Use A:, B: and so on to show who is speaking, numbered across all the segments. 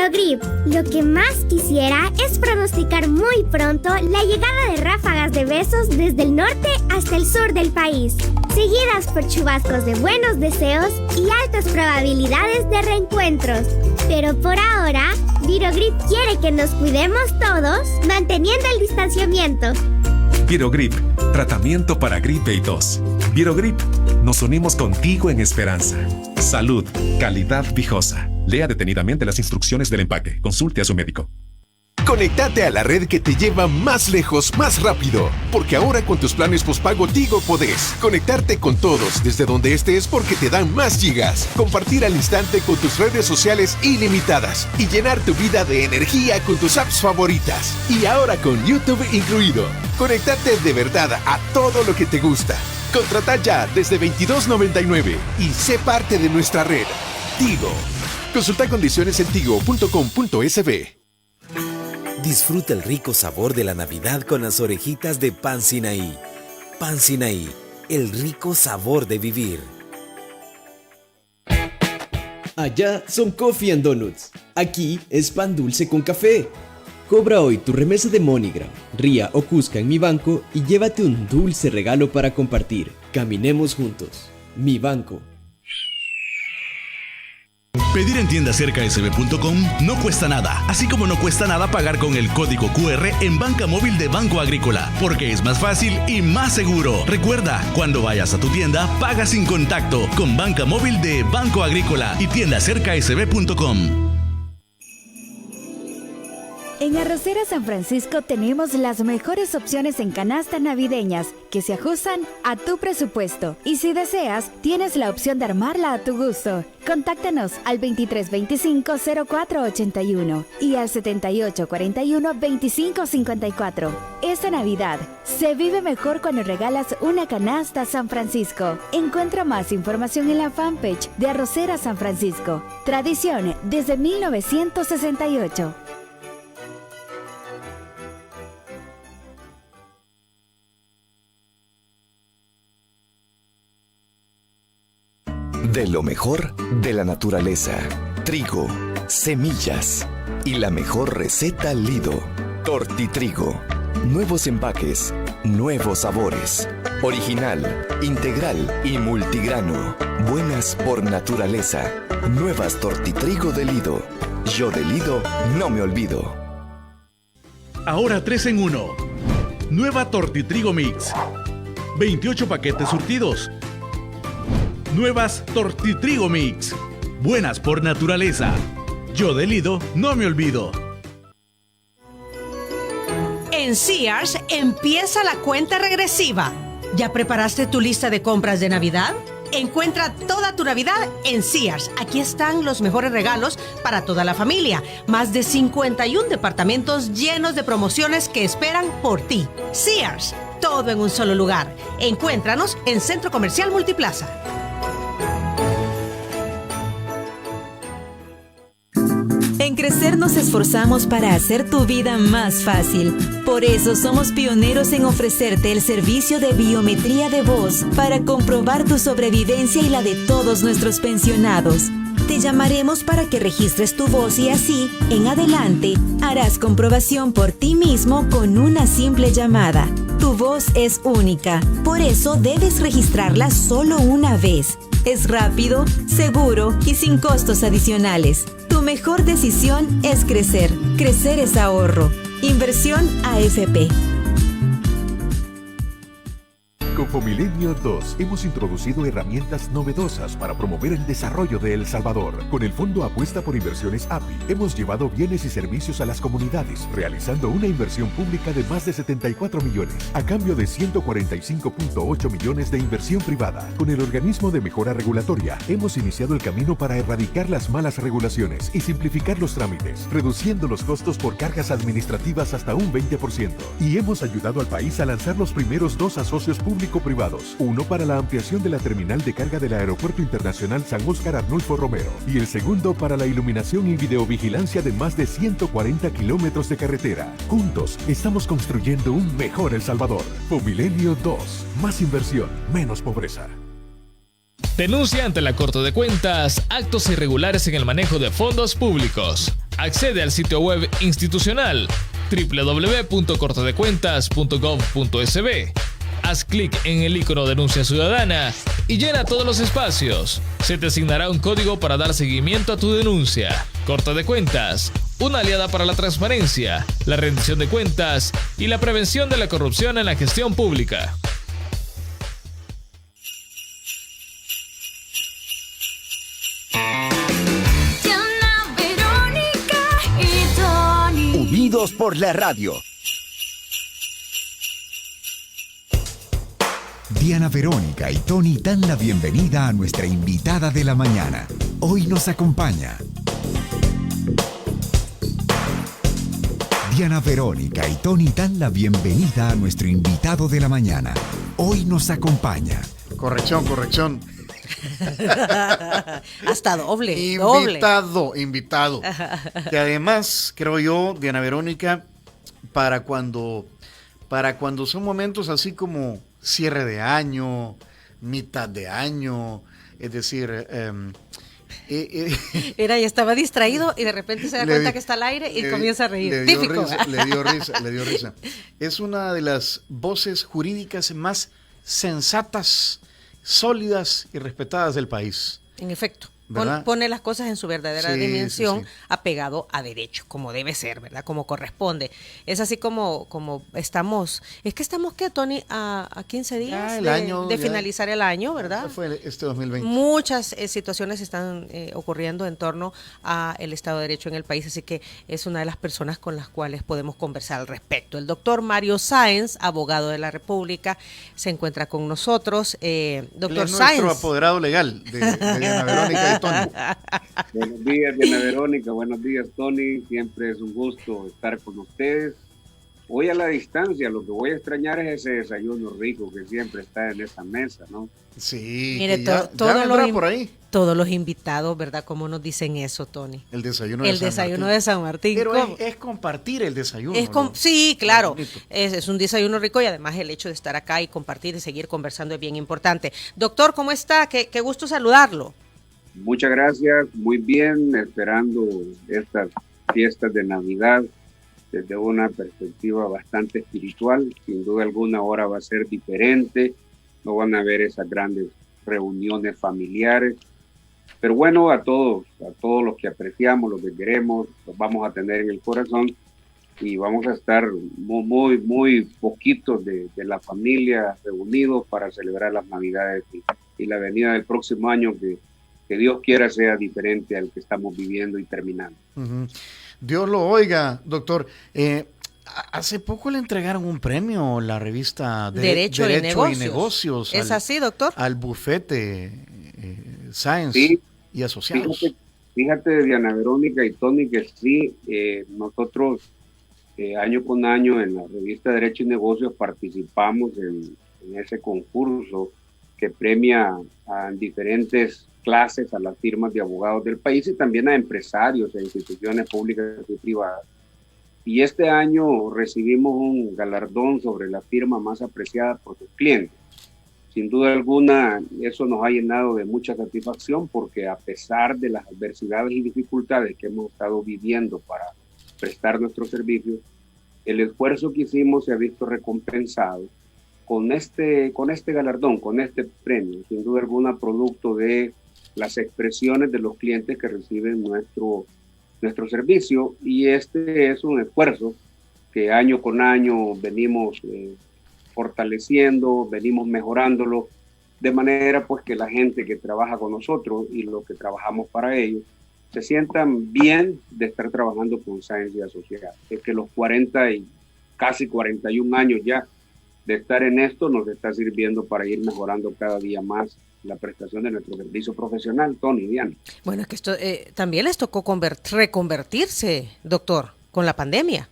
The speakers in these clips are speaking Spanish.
A: Virogrip. Lo que más quisiera es pronosticar muy pronto la llegada de ráfagas de besos desde el norte hasta el sur del país, seguidas por chubascos de buenos deseos y altas probabilidades de reencuentros. Pero por ahora, Virogrip quiere que nos cuidemos todos, manteniendo el distanciamiento.
B: Virogrip, tratamiento para gripe y tos. Virogrip, nos unimos contigo en esperanza. Salud, calidad Vijosa. Lea detenidamente las instrucciones del empaque. Consulte a su médico.
C: Conéctate a la red que te lleva más lejos, más rápido. Porque ahora con tus planes postpago Tigo podés conectarte con todos desde donde estés porque te dan más gigas, compartir al instante con tus redes sociales ilimitadas y llenar tu vida de energía con tus apps favoritas. Y ahora con YouTube incluido. Conéctate de verdad a todo lo que te gusta. Contrata ya desde $22.99 y sé parte de nuestra red. Tigo. Consulta condiciones en tigo.com.sb.
D: Disfruta el rico sabor de la Navidad con las orejitas de Pan Sinaí. Pan Sinaí, el rico sabor de vivir.
E: Allá son Coffee and Donuts. Aquí es pan dulce con café. Cobra hoy tu remesa de MoneyGram, Ría o Cusca en Mi Banco y llévate un dulce regalo para compartir. Caminemos juntos. Mi Banco.
F: Pedir en tiendacercasb.com no cuesta nada, así como no cuesta nada pagar con el código QR en banca móvil de Banco Agrícola, porque es más fácil y más seguro. Recuerda, cuando vayas a tu tienda, paga sin contacto con banca móvil de Banco Agrícola y tiendacercasb.com.
G: En Arroceras San Francisco tenemos las mejores opciones en canastas navideñas que se ajustan a tu presupuesto. Y si deseas, tienes la opción de armarla a tu gusto. Contáctanos al 2325-0481 y al 7841-2554. Esta Navidad se vive mejor cuando regalas una canasta San Francisco. Encuentra más información en la fanpage de Arroceras San Francisco. Tradición desde 1968.
H: De lo mejor de la naturaleza. Trigo, semillas y la mejor receta Lido. Tortitrigo. Nuevos empaques, nuevos sabores. Original, integral y multigrano. Buenas por naturaleza. Nuevas Tortitrigo de Lido. Yo de Lido no me olvido.
F: Ahora 3 en 1. Nueva Tortitrigo Mix. 28 paquetes surtidos. Nuevas Tortitrigo Mix. Buenas por naturaleza. Yo de Lido no me olvido.
I: En Sears empieza la cuenta regresiva. ¿Ya preparaste tu lista de compras de Navidad? Encuentra toda tu Navidad en Sears. Aquí están los mejores regalos para toda la familia. Más de 51 departamentos llenos de promociones que esperan por ti. Sears, todo en un solo lugar. Encuéntranos en Centro Comercial Multiplaza.
J: En Crecer nos esforzamos para hacer tu vida más fácil. Por eso somos pioneros en ofrecerte el servicio de biometría de voz para comprobar tu sobrevivencia y la de todos nuestros pensionados. Te llamaremos para que registres tu voz y así, en adelante, harás comprobación por ti mismo con una simple llamada. Tu voz es única, por eso debes registrarla solo una vez. Es rápido, seguro y sin costos adicionales. Tu mejor decisión es crecer. Crecer es ahorro. Inversión AFP.
C: Con Fomilenio 2 hemos introducido herramientas novedosas para promover el desarrollo de El Salvador. Con el Fondo Apuesta por Inversiones API, hemos llevado bienes y servicios a las comunidades, realizando una inversión pública de más de 74 millones, a cambio de 145.8 millones de inversión privada. Con el Organismo de Mejora Regulatoria, hemos iniciado el camino para erradicar las malas regulaciones y simplificar los trámites, reduciendo los costos por cargas administrativas hasta un 20%. Y hemos ayudado al país a lanzar los primeros 2 asocios públicos privados, uno para la ampliación de la terminal de carga del Aeropuerto Internacional San Óscar Arnulfo Romero y el segundo para la iluminación y videovigilancia de más de 140 kilómetros de carretera. Juntos estamos construyendo un mejor El Salvador. Fomilenio 2. Más inversión, menos pobreza.
K: Denuncia ante la Corte de Cuentas actos irregulares en el manejo de fondos públicos. Accede al sitio web institucional www.cortedecuentas.gov.sb. Haz clic en el icono Denuncia Ciudadana y llena todos los espacios. Se te asignará un código para dar seguimiento a tu denuncia. Corte de Cuentas, una aliada para la transparencia, la rendición de cuentas y la prevención de la corrupción en la gestión pública.
L: Unidos por la radio. Diana Verónica y Tony dan la bienvenida a nuestra invitada de la mañana. Hoy nos acompaña Diana Verónica y Tony dan la bienvenida a nuestro invitado de la mañana. Hoy nos acompaña.
M: Corrección.
I: Hasta doble.
M: Invitado. Que además, creo yo, Diana Verónica, para cuando son momentos así como cierre de año, mitad de año, es decir...
I: Era y estaba distraído y de repente se da cuenta que está al aire y comienza a reír. Típico.
M: Le dio risa. Es una de las voces jurídicas más sensatas, sólidas y respetadas del país.
I: En efecto.
M: ¿Verdad?
I: Pone las cosas en su verdadera dimensión,
M: sí.
I: Apegado a derecho, como debe ser, ¿verdad? Como corresponde. Es así como estamos, ¿qué, Tony? A 15 días de finalizar el año, ¿verdad?
M: Fue este 2020.
I: Muchas situaciones están ocurriendo en torno a el Estado de Derecho en el país, así que es una de las personas con las cuales podemos conversar al respecto. El doctor Mario Sáenz, abogado de la República, se encuentra con nosotros. Doctor Sáenz.
M: Nuestro apoderado legal de Diana Verónica. Tony.
N: Buenos días, Diana Verónica. Buenos días, Tony. Siempre es un gusto estar con ustedes. Hoy a la distancia, lo que voy a extrañar es ese desayuno rico que siempre está en esa mesa, ¿no?
M: Sí.
I: Mire, todos los invitados, ¿verdad? ¿Cómo nos dicen eso, Tony?
M: El desayuno
I: de San Martín.
M: Pero es compartir el desayuno.
I: Sí, claro. Es un desayuno rico y además el hecho de estar acá y compartir y seguir conversando es bien importante. Doctor, ¿cómo está? Qué gusto saludarlo.
N: Muchas gracias, muy bien, esperando estas fiestas de Navidad desde una perspectiva bastante espiritual. Sin duda alguna ahora va a ser diferente, no van a haber esas grandes reuniones familiares, pero bueno, a todos los que apreciamos, los que queremos, los vamos a tener en el corazón y vamos a estar muy poquitos de la familia reunidos para celebrar las Navidades y la venida del próximo año que Dios quiera sea diferente al que estamos viviendo y terminando.
M: Uh-huh. Dios lo oiga, doctor. Hace poco le entregaron un premio, la revista
I: Derecho y Negocios. ¿Es así, doctor?
M: Al bufete Sáenz y Asociados.
N: Fíjate, Diana Verónica y Tony, que sí, nosotros año con año en la revista Derecho y Negocios participamos en ese concurso que premia a diferentes clases a las firmas de abogados del país y también a empresarios e instituciones públicas y privadas. Y este año recibimos un galardón sobre la firma más apreciada por sus clientes. Sin duda alguna, eso nos ha llenado de mucha satisfacción porque a pesar de las adversidades y dificultades que hemos estado viviendo para prestar nuestros servicios, el esfuerzo que hicimos se ha visto recompensado con este galardón, con este premio. Sin duda alguna, producto de las expresiones de los clientes que reciben nuestro servicio, y este es un esfuerzo que año con año venimos fortaleciendo, venimos mejorándolo, de manera pues que la gente que trabaja con nosotros y los que trabajamos para ellos se sientan bien de estar trabajando con Sáenz y Asociados. Es que los 40 y casi 41 años ya de estar en esto nos está sirviendo para ir mejorando cada día más la prestación de nuestro servicio profesional, Tony, Diana.
I: Bueno, es que esto también les tocó reconvertirse, doctor, con la pandemia.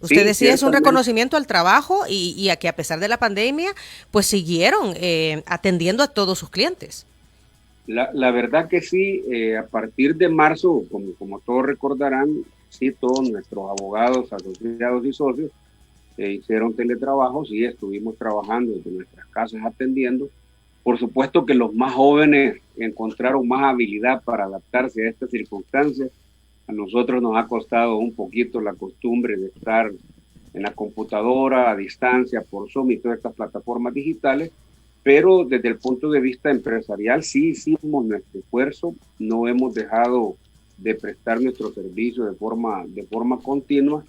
I: Usted decía, es un reconocimiento al trabajo y a que a pesar de la pandemia, pues siguieron atendiendo a todos sus clientes.
N: La verdad que sí, a partir de marzo, como todos recordarán, sí, todos nuestros abogados, asociados y socios hicieron teletrabajo, sí, estuvimos trabajando desde nuestras casas atendiendo. Por supuesto que los más jóvenes encontraron más habilidad para adaptarse a estas circunstancias A nosotros nos ha costado un poquito la costumbre de estar en la computadora, a distancia, por Zoom y todas estas plataformas digitales, pero desde el punto de vista empresarial sí hicimos nuestro esfuerzo, no hemos dejado de prestar nuestro servicio de forma continua.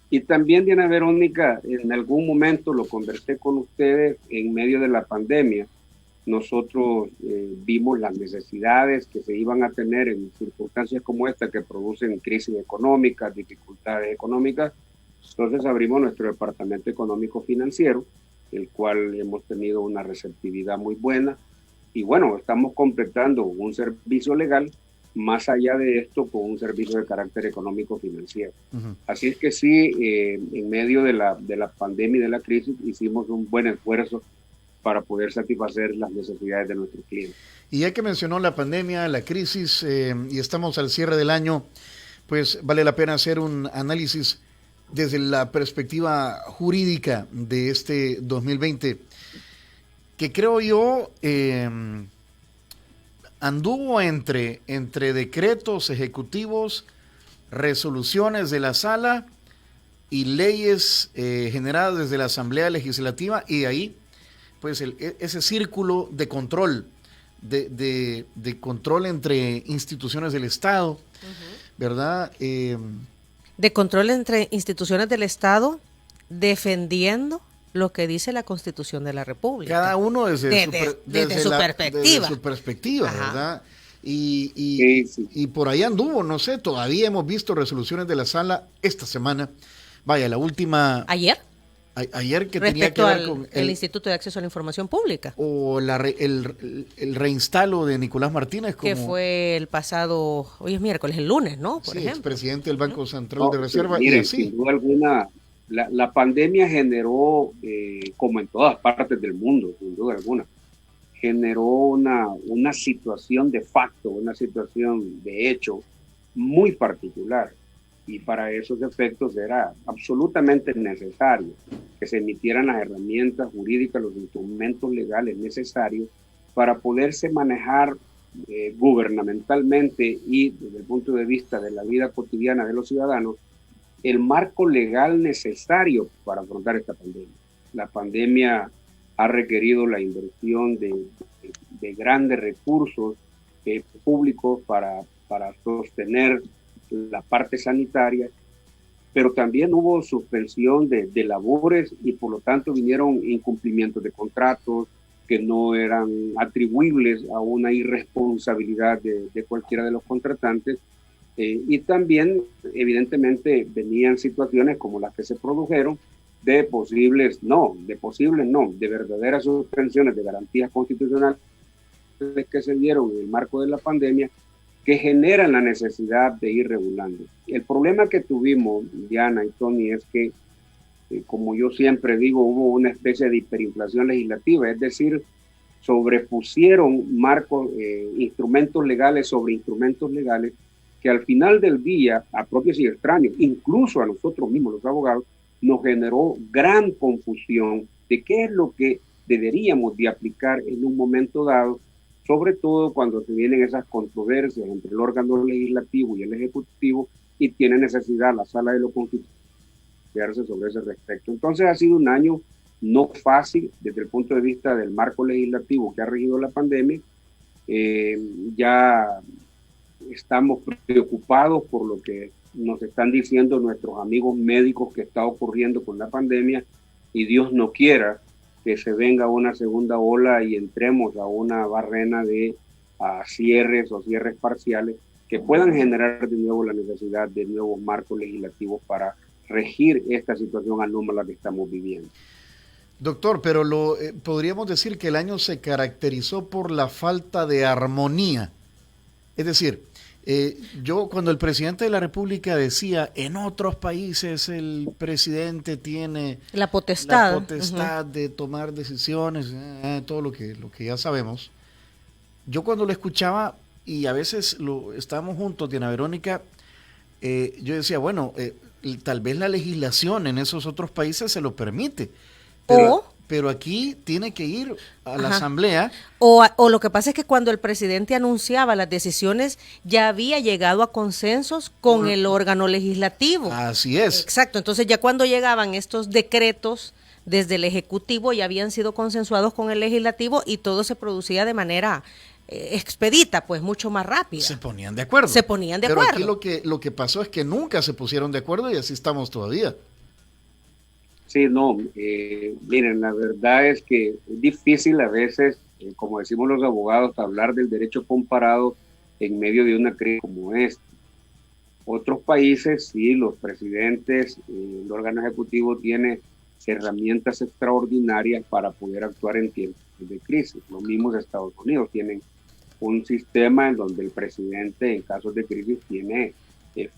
N: Y también, Diana Verónica, en algún momento lo conversé con ustedes en medio de la pandemia. Nosotros vimos las necesidades que se iban a tener en circunstancias como esta que producen crisis económicas, dificultades económicas. Entonces abrimos nuestro departamento económico financiero, el cual hemos tenido una receptividad muy buena. Y bueno, estamos completando un servicio legal, más allá de esto, con un servicio de carácter económico financiero. Así es que sí, en medio de la pandemia y de la crisis, hicimos un buen esfuerzo para poder satisfacer las necesidades de nuestros clientes.
M: Y ya que mencionó la pandemia, la crisis, y estamos al cierre del año, pues vale la pena hacer un análisis desde la perspectiva jurídica de este 2020, que creo yo anduvo entre decretos ejecutivos, resoluciones de la sala y leyes generadas desde la Asamblea Legislativa, y de ahí pues ese círculo de control, de control entre instituciones del Estado, ¿verdad?
I: De control entre instituciones del Estado, defendiendo lo que dice la Constitución de la República.
M: Cada uno desde su perspectiva, ¿verdad? Y por ahí anduvo, no sé, todavía hemos visto resoluciones de la sala esta semana. Vaya, la última... Ayer que tenía que ver con
I: el Instituto de Acceso a la Información Pública.
M: O el reinstalo de Nicolás Martínez.
I: Que fue el pasado, hoy es miércoles, el lunes, ¿no? Por ejemplo.
M: Expresidente del Banco Central de Reserva.
N: Mire, sin duda alguna, la pandemia generó, como en todas partes del mundo, sin duda alguna, generó una situación de facto, una situación de hecho muy particular. Y para esos efectos era absolutamente necesario que se emitieran las herramientas jurídicas, los instrumentos legales necesarios para poderse manejar gubernamentalmente y desde el punto de vista de la vida cotidiana de los ciudadanos el marco legal necesario para afrontar esta pandemia. La pandemia ha requerido la inversión de grandes recursos públicos para sostener la parte sanitaria, pero también hubo suspensión de labores y por lo tanto vinieron incumplimientos de contratos que no eran atribuibles a una irresponsabilidad de cualquiera de los contratantes, y también evidentemente venían situaciones como las que se produjeron de verdaderas suspensiones de garantías constitucionales que se dieron en el marco de la pandemia, que generan la necesidad de ir regulando. El problema que tuvimos, Diana y Tony, es que, como yo siempre digo, hubo una especie de hiperinflación legislativa, es decir, sobrepusieron instrumentos legales sobre instrumentos legales, que al final del día, a propios y extraños, incluso a nosotros mismos, los abogados, nos generó gran confusión de qué es lo que deberíamos de aplicar en un momento dado, sobre todo cuando se vienen esas controversias entre el órgano legislativo y el ejecutivo y tiene necesidad la Sala de lo Constitucional sobre ese respecto. Entonces ha sido un año no fácil desde el punto de vista del marco legislativo que ha regido la pandemia. Ya estamos preocupados por lo que nos están diciendo nuestros amigos médicos que está ocurriendo con la pandemia, y Dios no quiera que se venga una segunda ola y entremos a una barrena de cierres o cierres parciales que puedan generar de nuevo la necesidad de nuevos marcos legislativos para regir esta situación anómala que estamos viviendo.
M: Doctor, pero podríamos decir que el año se caracterizó por la falta de armonía. Es decir, yo cuando el presidente de la República decía en otros países el presidente tiene
I: la potestad
M: de tomar decisiones, todo lo que ya sabemos, yo cuando lo escuchaba, y a veces estábamos juntos, Diana Verónica, yo decía, bueno, tal vez la legislación en esos otros países se lo permite, pero aquí tiene que ir a la asamblea.
I: O lo que pasa es que cuando el presidente anunciaba las decisiones, ya había llegado a consensos con el órgano legislativo.
M: Así es.
I: Exacto, entonces ya cuando llegaban estos decretos desde el Ejecutivo, ya habían sido consensuados con el Legislativo y todo se producía de manera expedita, pues mucho más rápida.
M: Se ponían de acuerdo.
I: Pero
M: aquí lo que pasó es que nunca se pusieron de acuerdo y así estamos todavía.
N: Sí, no, miren, la verdad es que es difícil a veces, como decimos los abogados, hablar del derecho comparado en medio de una crisis como esta. Otros países, sí, los presidentes, el órgano ejecutivo tiene herramientas extraordinarias para poder actuar en tiempos de crisis. Los mismos Estados Unidos tienen un sistema en donde el presidente, en casos de crisis, tiene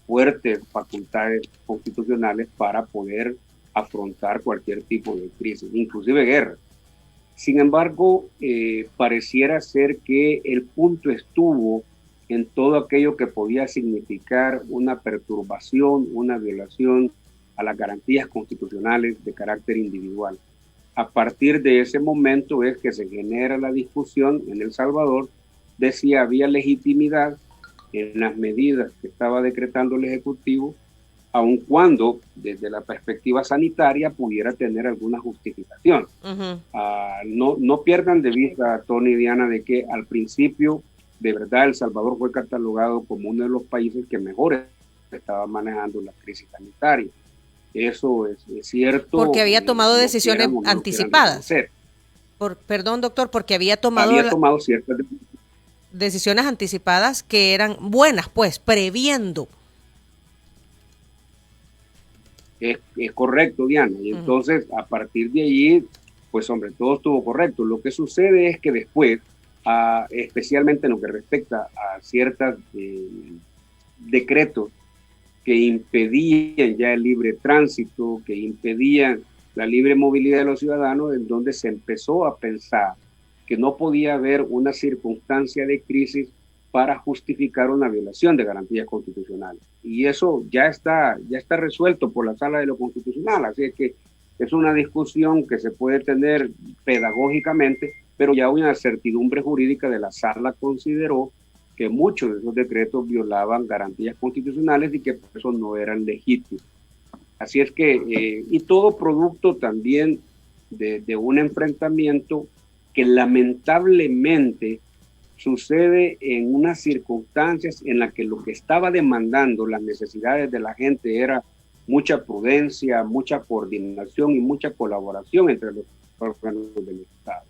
N: fuertes facultades constitucionales para poder afrontar cualquier tipo de crisis, inclusive guerra. Sin embargo, pareciera ser que el punto estuvo en todo aquello que podía significar una perturbación, una violación a las garantías constitucionales de carácter individual. A partir de ese momento es que se genera la discusión en El Salvador de si había legitimidad en las medidas que estaba decretando el Ejecutivo, aun cuando desde la perspectiva sanitaria pudiera tener alguna justificación. No pierdan de vista, Tony y Diana, de que al principio, de verdad, El Salvador fue catalogado como uno de los países que mejor estaba manejando la crisis sanitaria. Eso es cierto.
I: Porque había tomado decisiones anticipadas. Perdón, doctor, porque había tomado
N: ciertas
I: decisiones anticipadas que eran buenas, pues, previendo.
N: Es correcto, Diana. Y entonces, a partir de allí, pues, hombre, todo estuvo correcto. Lo que sucede es que después, especialmente en lo que respecta a ciertos decretos que impedían ya el libre tránsito, que impedían la libre movilidad de los ciudadanos, en donde se empezó a pensar que no podía haber una circunstancia de crisis para justificar una violación de garantías constitucionales. Y eso ya está resuelto por la Sala de lo Constitucional, así es que es una discusión que se puede tener pedagógicamente, pero ya una certidumbre jurídica de la Sala consideró que muchos de esos decretos violaban garantías constitucionales y que por eso no eran legítimos. Así es que, y todo producto también de un enfrentamiento que lamentablemente sucede en unas circunstancias en las que lo que estaba demandando las necesidades de la gente era mucha prudencia, mucha coordinación y mucha colaboración entre los órganos del Estado.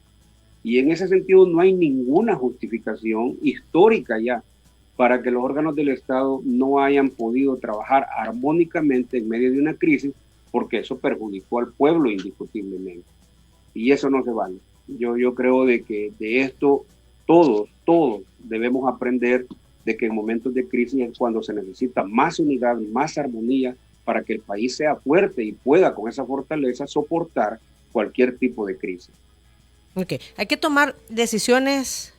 N: Y en ese sentido no hay ninguna justificación histórica ya para que los órganos del Estado no hayan podido trabajar armónicamente en medio de una crisis, porque eso perjudicó al pueblo indiscutiblemente. Y eso no se vale. Yo creo de que de esto todos debemos aprender de que en momentos de crisis es cuando se necesita más unidad, más armonía para que el país sea fuerte y pueda con esa fortaleza soportar cualquier tipo de crisis.
I: Okay. Hay que tomar decisiones,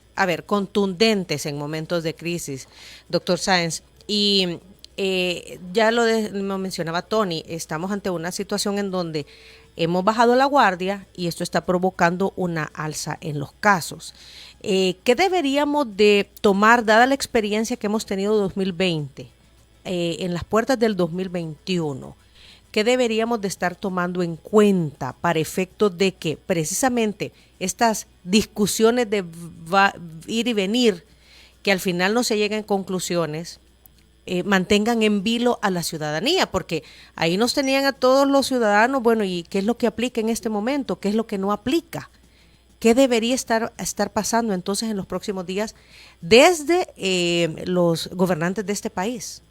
I: contundentes en momentos de crisis, doctor Sáenz. Y ya lo mencionaba Tony, estamos ante una situación en donde hemos bajado la guardia y esto está provocando una alza en los casos. ¿Qué deberíamos de tomar, dada la experiencia que hemos tenido en 2020, en las puertas del 2021? ¿Qué deberíamos de estar tomando en cuenta para efectos de que precisamente estas discusiones de ir y venir, que al final no se lleguen a conclusiones, mantengan en vilo a la ciudadanía? Porque ahí nos tenían a todos los ciudadanos, bueno, ¿y qué es lo que aplica en este momento? ¿Qué es lo que no aplica? ¿Qué debería estar pasando entonces en los próximos días desde los gobernantes de este país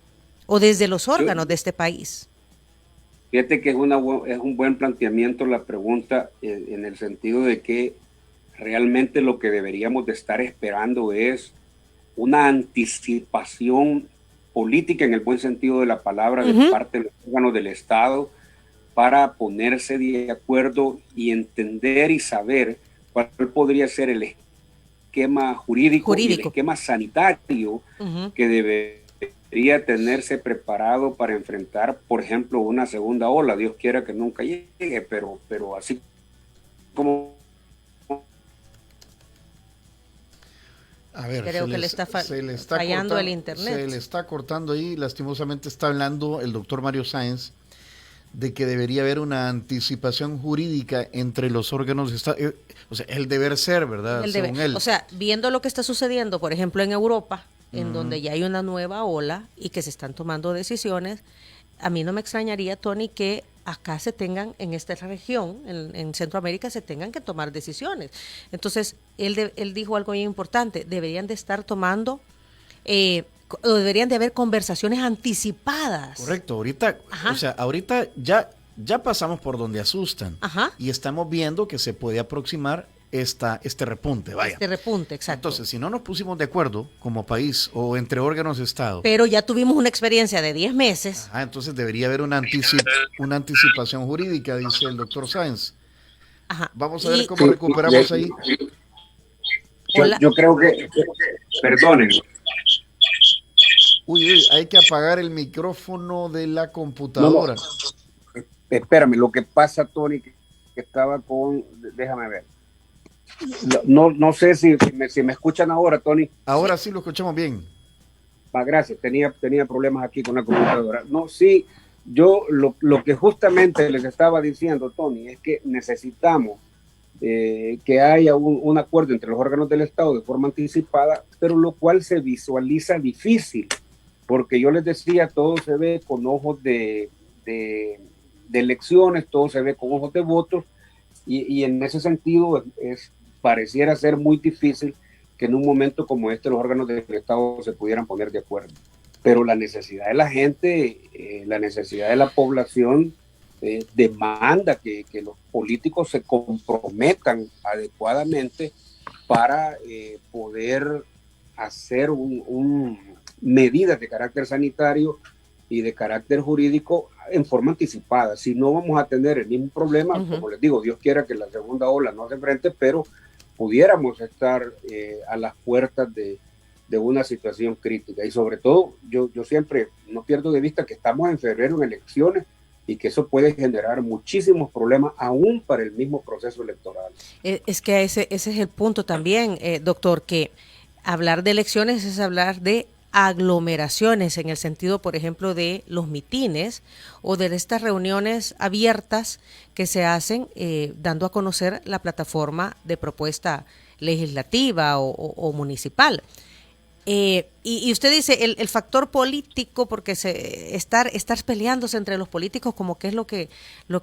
I: o desde los órganos de este país?
N: Fíjate que es un buen planteamiento la pregunta, en el sentido de que realmente lo que deberíamos de estar esperando es una anticipación política en el buen sentido de la palabra de parte de los órganos del Estado para ponerse de acuerdo y entender y saber cuál podría ser el esquema jurídico. Y el esquema sanitario que debería tenerse preparado para enfrentar, por ejemplo, una segunda ola. Dios quiera que nunca llegue, pero así como...
M: A ver,
I: creo que se le está fallando el internet.
M: Se le está cortando ahí, lastimosamente está hablando el doctor Mario Sáenz de que debería haber una anticipación jurídica entre los órganos de Estado, o sea, el deber ser, ¿verdad?
I: Según él. O sea, viendo lo que está sucediendo, por ejemplo, en Europa, en donde ya hay una nueva ola y que se están tomando decisiones, a mí no me extrañaría, Tony, que acá se tengan, en esta región, en Centroamérica, se tengan que tomar decisiones. Entonces, él dijo algo muy importante, deberían de estar tomando, o deberían de haber conversaciones anticipadas.
M: Correcto, ahorita, o sea, ahorita ya pasamos por donde asustan.
I: Ajá.
M: Y estamos viendo que se puede aproximar este repunte, vaya.
I: Este repunte, exacto.
M: Entonces, si no nos pusimos de acuerdo como país o entre órganos de Estado.
I: Pero ya tuvimos una experiencia de 10 meses.
M: Entonces debería haber una anticipación jurídica, dice el doctor Sáenz.
I: Ajá.
M: Vamos a ver cómo recuperamos ahí.
N: Yo creo que, perdonen.
M: Uy, hay que apagar el micrófono de la computadora.
N: No. Espérame, lo que pasa, Tony, que estaba con, déjame ver. No sé si me escuchan ahora, Tony.
M: Ahora sí lo escuchamos bien.
N: Gracias, tenía problemas aquí con la computadora. No, sí, yo lo que justamente les estaba diciendo, Tony, es que necesitamos que haya un acuerdo entre los órganos del Estado de forma anticipada, pero lo cual se visualiza difícil, porque yo les decía, todo se ve con ojos de elecciones, todo se ve con ojos de votos, y en ese sentido pareciera ser muy difícil que en un momento como este los órganos del Estado se pudieran poner de acuerdo. Pero la necesidad de la gente, la necesidad de la población demanda que los políticos se comprometan adecuadamente para poder hacer medidas de carácter sanitario y de carácter jurídico en forma anticipada. Si no, vamos a tener el mismo problema, como les digo, Dios quiera que la segunda ola no se enfrente, pero pudiéramos estar a las puertas de una situación crítica. Y sobre todo, yo siempre no pierdo de vista que estamos en febrero en elecciones y que eso puede generar muchísimos problemas aún para el mismo proceso electoral.
I: Es que ese es el punto también, doctor, que hablar de elecciones es hablar de aglomeraciones en el sentido, por ejemplo, de los mitines o de estas reuniones abiertas que se hacen dando a conocer la plataforma de propuesta legislativa o municipal. Y usted dice el factor político, porque estar peleándose entre los políticos como que es lo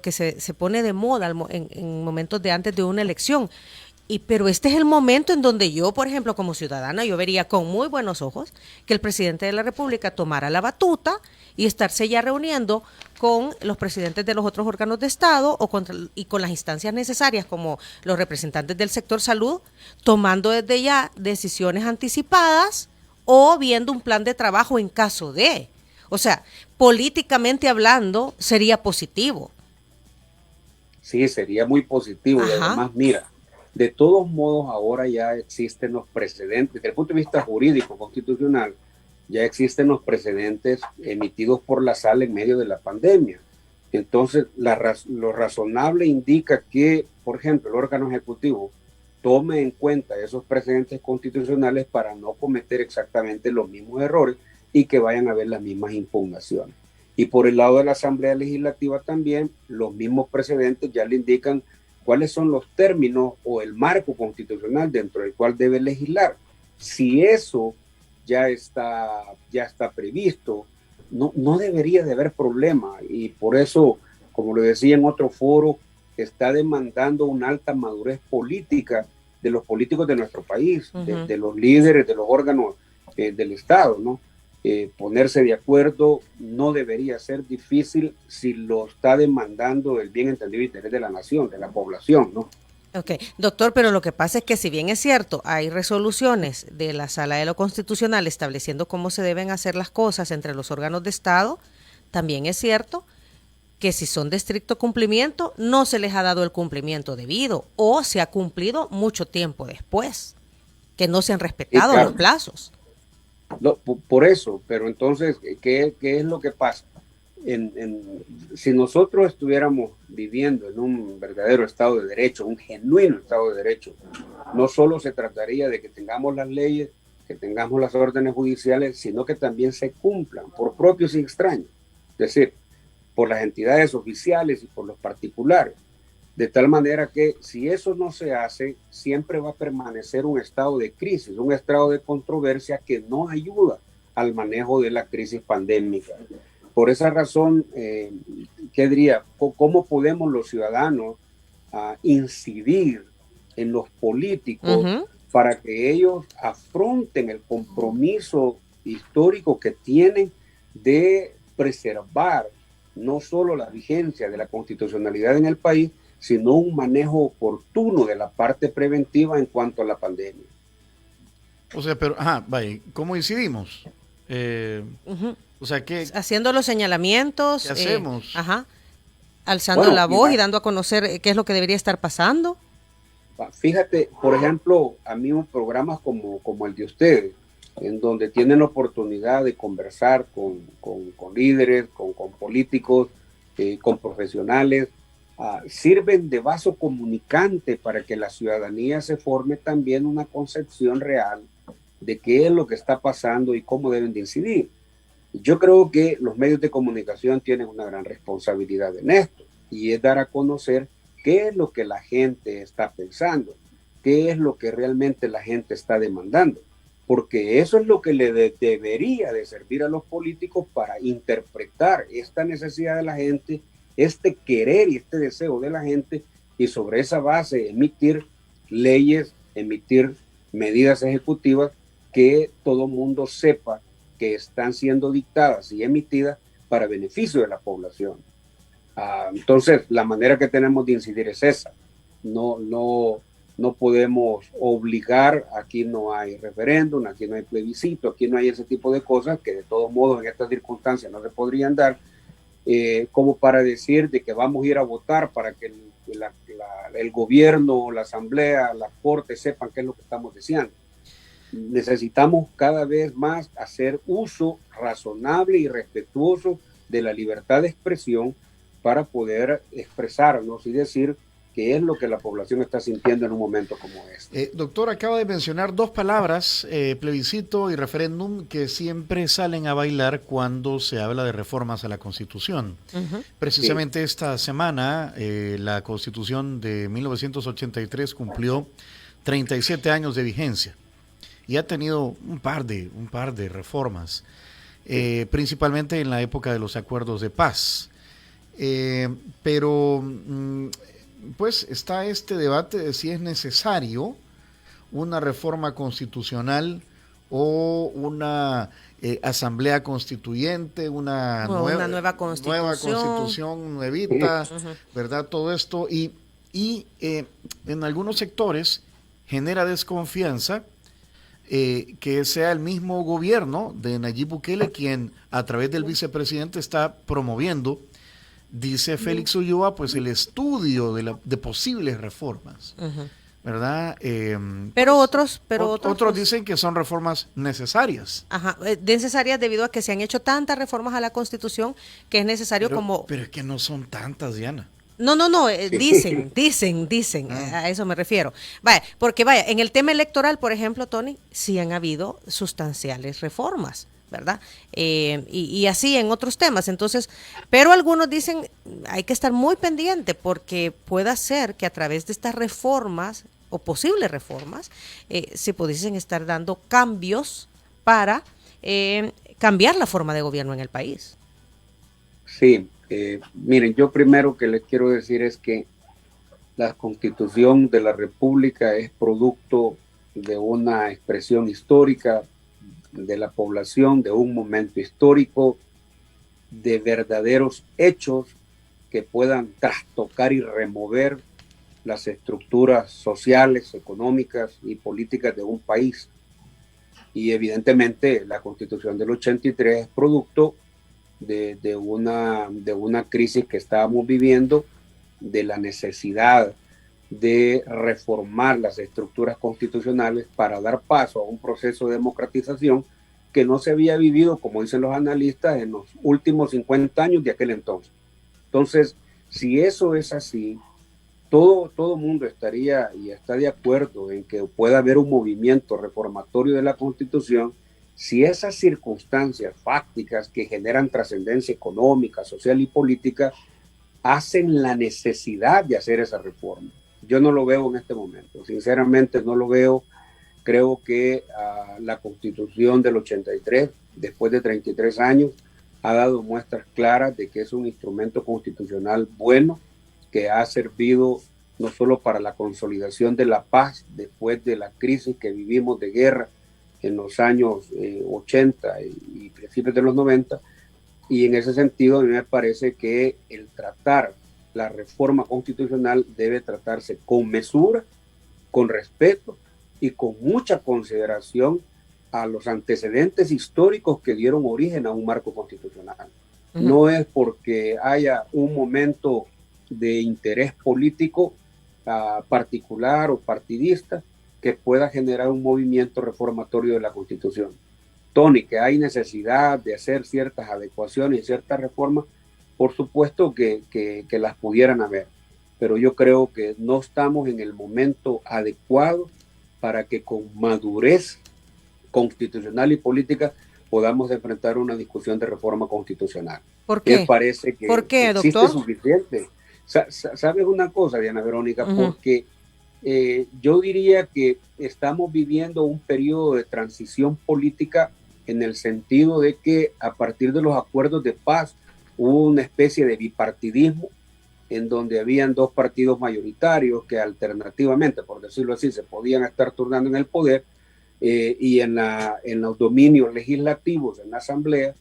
I: que se pone de moda en momentos de antes de una elección. Pero este es el momento en donde yo, por ejemplo, como ciudadana, yo vería con muy buenos ojos que el presidente de la República tomara la batuta y estarse ya reuniendo con los presidentes de los otros órganos de Estado y con las instancias necesarias como los representantes del sector salud, tomando desde ya decisiones anticipadas o viendo un plan de trabajo en caso de. O sea, políticamente hablando, sería positivo.
N: Sí, sería muy positivo. Ajá. Y además, mira, de todos modos, ahora ya existen los precedentes, desde el punto de vista jurídico, constitucional, ya existen los precedentes emitidos por la Sala en medio de la pandemia. Entonces, lo razonable indica que, por ejemplo, el órgano ejecutivo tome en cuenta esos precedentes constitucionales para no cometer exactamente los mismos errores y que vayan a haber las mismas impugnaciones. Y por el lado de la Asamblea Legislativa también, los mismos precedentes ya le indican cuáles son los términos o el marco constitucional dentro del cual debe legislar. Si eso ya está previsto, no debería de haber problema. Y por eso, como lo decía en otro foro, está demandando una alta madurez política de los políticos de nuestro país, de los líderes, de los órganos del Estado, ¿no? Ponerse de acuerdo no debería ser difícil si lo está demandando el bien entendido interés de la nación, de la población, ¿no?
I: Ok, doctor, pero lo que pasa es que si bien es cierto, hay resoluciones de la Sala de lo Constitucional estableciendo cómo se deben hacer las cosas entre los órganos de Estado, también es cierto que si son de estricto cumplimiento, no se les ha dado el cumplimiento debido o se ha cumplido mucho tiempo después, que no se han respetado los plazos.
N: No, por eso, pero entonces, ¿qué es lo que pasa? si nosotros estuviéramos viviendo en un verdadero Estado de Derecho, un genuino Estado de Derecho, no solo se trataría de que tengamos las leyes, que tengamos las órdenes judiciales, sino que también se cumplan por propios y extraños, es decir, por las entidades oficiales y por los particulares, de tal manera que si eso no se hace, siempre va a permanecer un estado de crisis, un estado de controversia que no ayuda al manejo de la crisis pandémica. Por esa razón, ¿qué diría? ¿Cómo podemos los ciudadanos incidir en los políticos para que ellos afronten el compromiso histórico que tienen de preservar no solo la vigencia de la constitucionalidad en el país, sino un manejo oportuno de la parte preventiva en cuanto a la pandemia?
M: O sea, pero, vaya, ¿cómo incidimos? O sea, ¿qué?
O: Haciendo los señalamientos.
M: ¿Qué hacemos?
O: Alzando la voz y dando a conocer qué es lo que debería estar pasando.
N: Fíjate, por ejemplo, a mí un programa como el de ustedes, en donde tienen la oportunidad de conversar con líderes, con políticos, con profesionales, sirven de vaso comunicante para que la ciudadanía se forme también una concepción real de qué es lo que está pasando y cómo deben de incidir. Yo creo que los medios de comunicación tienen una gran responsabilidad en esto, y es dar a conocer qué es lo que la gente está pensando, qué es lo que realmente la gente está demandando, porque eso es lo que le debería de servir a los políticos para interpretar esta necesidad de la gente, este querer y este deseo de la gente, y sobre esa base emitir leyes, emitir medidas ejecutivas que todo mundo sepa que están siendo dictadas y emitidas para beneficio de la población. Entonces, la manera que tenemos de incidir es esa. No podemos obligar, aquí no hay referéndum, aquí no hay plebiscito, aquí no hay ese tipo de cosas que de todos modos en estas circunstancias no se podrían dar, como para decir de que vamos a ir a votar para que el gobierno, la asamblea, la corte sepan qué es lo que estamos deseando. Necesitamos cada vez más hacer uso razonable y respetuoso de la libertad de expresión para poder expresarnos y decir qué es lo que la población está sintiendo en un momento como este.
M: Doctor, acaba de mencionar dos palabras, plebiscito y referéndum, que siempre salen a bailar cuando se habla de reformas a la Constitución. Precisamente esta semana, la Constitución de 1983 cumplió 37 años de vigencia y ha tenido un par de reformas, principalmente en la época de los acuerdos de paz. Pero pues está este debate de si es necesario una reforma constitucional o una asamblea constituyente, una
O: nueva
M: constitución nuevita, ¿verdad? Todo esto y en algunos sectores genera desconfianza que sea el mismo gobierno de Nayib Bukele quien a través del vicepresidente está promoviendo, dice Félix Ulloa, pues el estudio de posibles reformas, ¿verdad?
O: Pero otros
M: dicen que son reformas necesarias.
O: Necesarias debido a que se han hecho tantas reformas a la Constitución que es necesario
M: Pero es que no son tantas, Diana.
O: No, dicen, a eso me refiero. Porque en el tema electoral, por ejemplo, Tony, sí han habido sustanciales reformas, ¿verdad? Y así en otros temas. Entonces, pero algunos dicen, hay que estar muy pendiente porque pueda ser que a través de estas reformas o posibles reformas se pudiesen estar dando cambios para cambiar la forma de gobierno en el país.
N: Sí. Miren, yo primero que les quiero decir es que la Constitución de la República es producto de una expresión histórica de la población, de un momento histórico, de verdaderos hechos que puedan trastocar y remover las estructuras sociales, económicas y políticas de un país. Y evidentemente la Constitución del 83 es producto de una crisis que estábamos viviendo, de la necesidad de reformar las estructuras constitucionales para dar paso a un proceso de democratización que no se había vivido, como dicen los analistas, en los últimos 50 años de aquel entonces. Entonces, si eso es así, todo mundo estaría y está de acuerdo en que pueda haber un movimiento reformatorio de la Constitución si esas circunstancias fácticas que generan trascendencia económica, social y política hacen la necesidad de hacer esa reforma. Yo no lo veo en este momento, sinceramente no lo veo. Creo que la Constitución del 83, después de 33 años, ha dado muestras claras de que es un instrumento constitucional bueno, que ha servido no solo para la consolidación de la paz después de la crisis que vivimos de guerra en los años 80 y principios de los 90, y en ese sentido a mí me parece que el tratar la reforma constitucional debe tratarse con mesura, con respeto y con mucha consideración a los antecedentes históricos que dieron origen a un marco constitucional. No es porque haya un momento de interés político particular o partidista que pueda generar un movimiento reformatorio de la Constitución. Tony, que hay necesidad de hacer ciertas adecuaciones y ciertas reformas, por supuesto que las pudieran haber, pero yo creo que no estamos en el momento adecuado para que con madurez constitucional y política podamos enfrentar una discusión de reforma constitucional.
O: ¿Por qué?
N: Me parece que
O: ¿Por qué,
N: existe
O: doctor?
N: suficiente. ¿Sabes una cosa, Diana Verónica? Porque yo diría que estamos viviendo un periodo de transición política en el sentido de que a partir de los acuerdos de paz hubo una especie de bipartidismo en donde habían dos partidos mayoritarios que alternativamente, por decirlo así, se podían estar turnando en el poder y en los dominios legislativos, en la asamblea,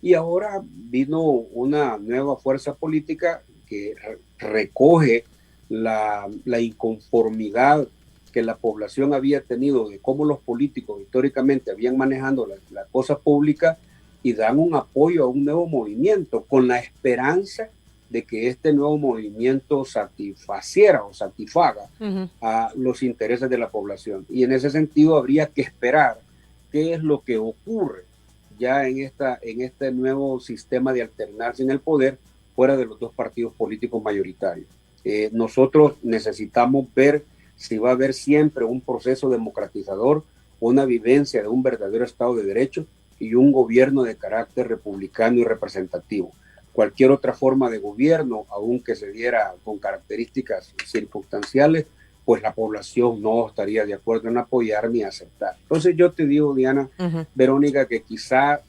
N: y ahora vino una nueva fuerza política que recoge la inconformidad que la población había tenido de cómo los políticos históricamente habían manejado la cosa pública y dan un apoyo a un nuevo movimiento con la esperanza de que este nuevo movimiento satisfaciera o satisfaga a los intereses de la población. Y en ese sentido habría que esperar qué es lo que ocurre ya en este nuevo sistema de alternarse en el poder fuera de los dos partidos políticos mayoritarios. Nosotros necesitamos ver si va a haber siempre un proceso democratizador, una vivencia de un verdadero Estado de Derecho y un gobierno de carácter republicano y representativo. Cualquier otra forma de gobierno, aunque se diera con características circunstanciales, pues la población no estaría de acuerdo en apoyar ni aceptar. Entonces yo te digo, Diana, Verónica, que quizá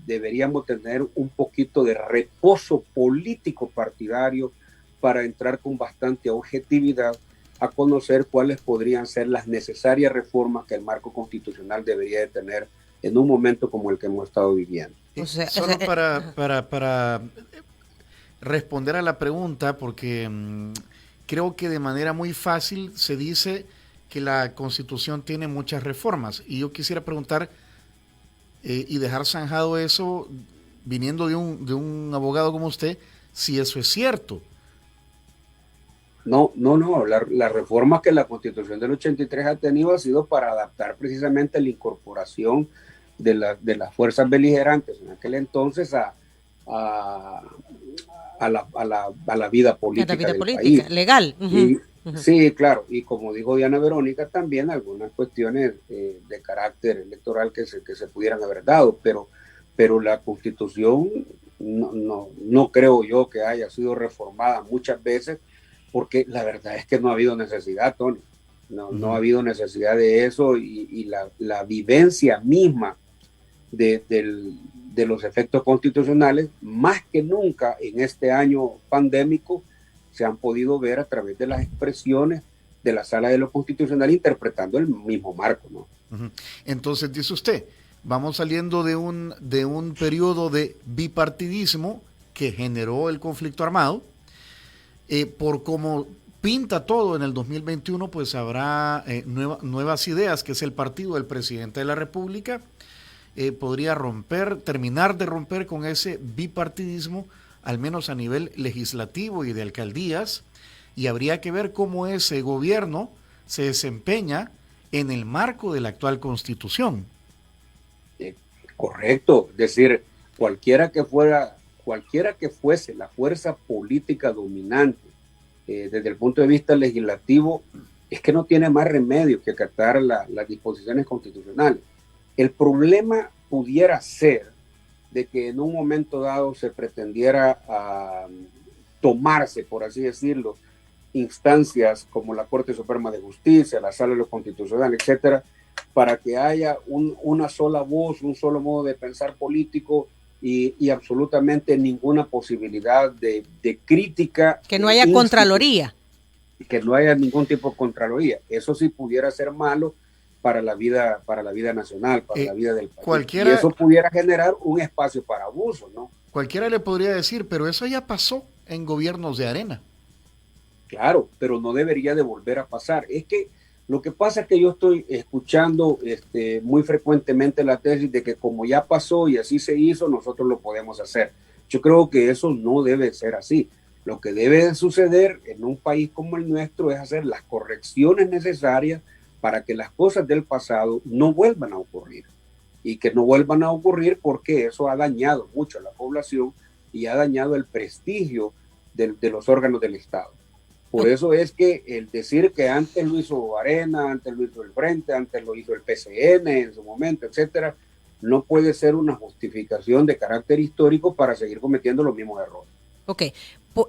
N: deberíamos tener un poquito de reposo político partidario para entrar con bastante objetividad a conocer cuáles podrían ser las necesarias reformas que el marco constitucional debería de tener en un momento como el que hemos estado viviendo.
M: Solo para responder a la pregunta, porque creo que de manera muy fácil se dice que la Constitución tiene muchas reformas, y yo quisiera preguntar y dejar zanjado eso, viniendo de un abogado como usted, si eso es cierto.
N: No, las reformas que la Constitución del 83 ha tenido ha sido para adaptar precisamente la incorporación de las fuerzas beligerantes en aquel entonces a la vida política del país.
O: Legal.
N: Sí, claro, y como dijo Diana Verónica, también algunas cuestiones de carácter electoral que se pudieran haber dado, pero la Constitución no creo yo que haya sido reformada muchas veces, porque la verdad es que no ha habido necesidad, Tony. No ha habido necesidad de eso, y la vivencia misma de los efectos constitucionales, más que nunca en este año pandémico, se han podido ver a través de las expresiones de la Sala de lo Constitucional interpretando el mismo marco, ¿no?
M: Entonces, dice usted, vamos saliendo de un periodo de bipartidismo que generó el conflicto armado. Por cómo pinta todo en el 2021, pues habrá nuevas ideas, que es el partido del presidente de la República. Podría terminar de romper con ese bipartidismo, al menos a nivel legislativo y de alcaldías, y habría que ver cómo ese gobierno se desempeña en el marco de la actual Constitución.
N: Correcto, es decir, cualquiera que fuese la fuerza política dominante desde el punto de vista legislativo, es que no tiene más remedio que acatar las disposiciones constitucionales. El problema pudiera ser de que en un momento dado se pretendiera tomarse, por así decirlo, instancias como la Corte Suprema de Justicia, la Sala de lo Constitucional, etcétera, para que haya una sola voz, un solo modo de pensar político y absolutamente ninguna posibilidad de crítica.
O: Que no haya contraloría.
N: Que no haya ningún tipo de contraloría. Eso sí pudiera ser malo para la vida nacional, para la vida del país. Y eso pudiera generar un espacio para abuso, ¿no?
M: Cualquiera le podría decir, pero eso ya pasó en gobiernos de Arena.
N: Claro, pero no debería de volver a pasar. Es que lo que pasa es que yo estoy escuchando muy frecuentemente la tesis de que como ya pasó y así se hizo, nosotros lo podemos hacer. Yo creo que eso no debe ser así. Lo que debe de suceder en un país como el nuestro es hacer las correcciones necesarias para que las cosas del pasado no vuelvan a ocurrir. Y que no vuelvan a ocurrir porque eso ha dañado mucho a la población y ha dañado el prestigio de los órganos del Estado. Por eso es que el decir que antes lo hizo Arena, antes lo hizo el Frente, antes lo hizo el PCN en su momento, etcétera, no puede ser una justificación de carácter histórico para seguir cometiendo los mismos errores.
O: Ok,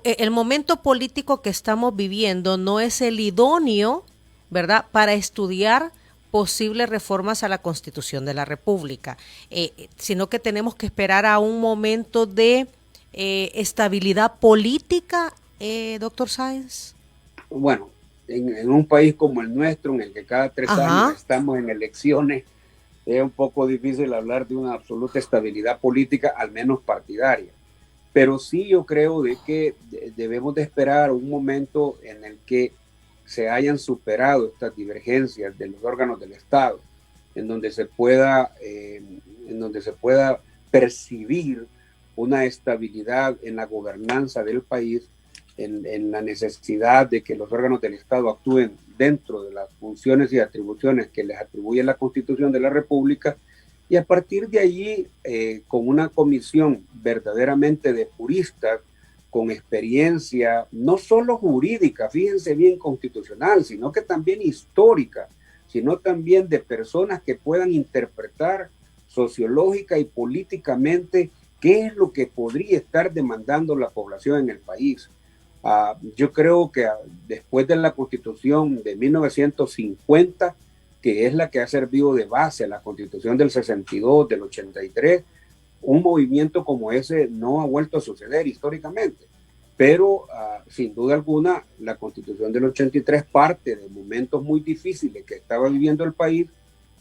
O: el momento político que estamos viviendo no es el idóneo, ¿verdad?, para estudiar posibles reformas a la Constitución de la República, sino que tenemos que esperar a un momento de estabilidad política, doctor Sáenz.
N: Bueno, en un país como el nuestro, en el que cada 3 años estamos en elecciones, es un poco difícil hablar de una absoluta estabilidad política, al menos partidaria. Pero sí yo creo de que debemos de esperar un momento en el que se hayan superado estas divergencias de los órganos del Estado, en donde se pueda percibir una estabilidad en la gobernanza del país, en la necesidad de que los órganos del Estado actúen dentro de las funciones y atribuciones que les atribuye la Constitución de la República, y a partir de allí, con una comisión verdaderamente de juristas, con experiencia, no solo jurídica, fíjense bien, constitucional, sino que también histórica, sino también de personas que puedan interpretar sociológica y políticamente qué es lo que podría estar demandando la población en el país. Yo creo que después de la Constitución de 1950, que es la que ha servido de base a la Constitución del 62, del 83, un movimiento como ese no ha vuelto a suceder históricamente. Pero sin duda alguna, la Constitución del 83 parte de momentos muy difíciles que estaba viviendo el país,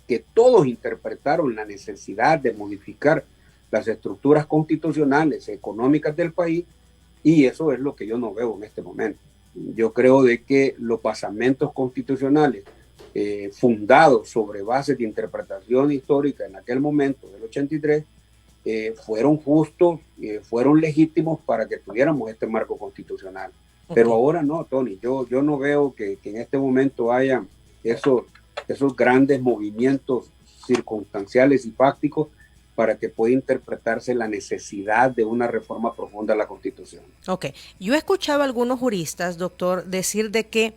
N: que todos interpretaron la necesidad de modificar las estructuras constitucionales, económicas del país, y eso es lo que yo no veo en este momento. Yo creo de que los basamentos constitucionales fundados sobre bases de interpretación histórica en aquel momento del 83 fueron justos, fueron legítimos para que tuviéramos este marco constitucional. Pero ahora no, Tony, yo no veo que en este momento haya esos grandes movimientos circunstanciales y fácticos para que pueda interpretarse la necesidad de una reforma profunda a la Constitución.
O: Ok, yo he escuchado a algunos juristas, doctor, decir de que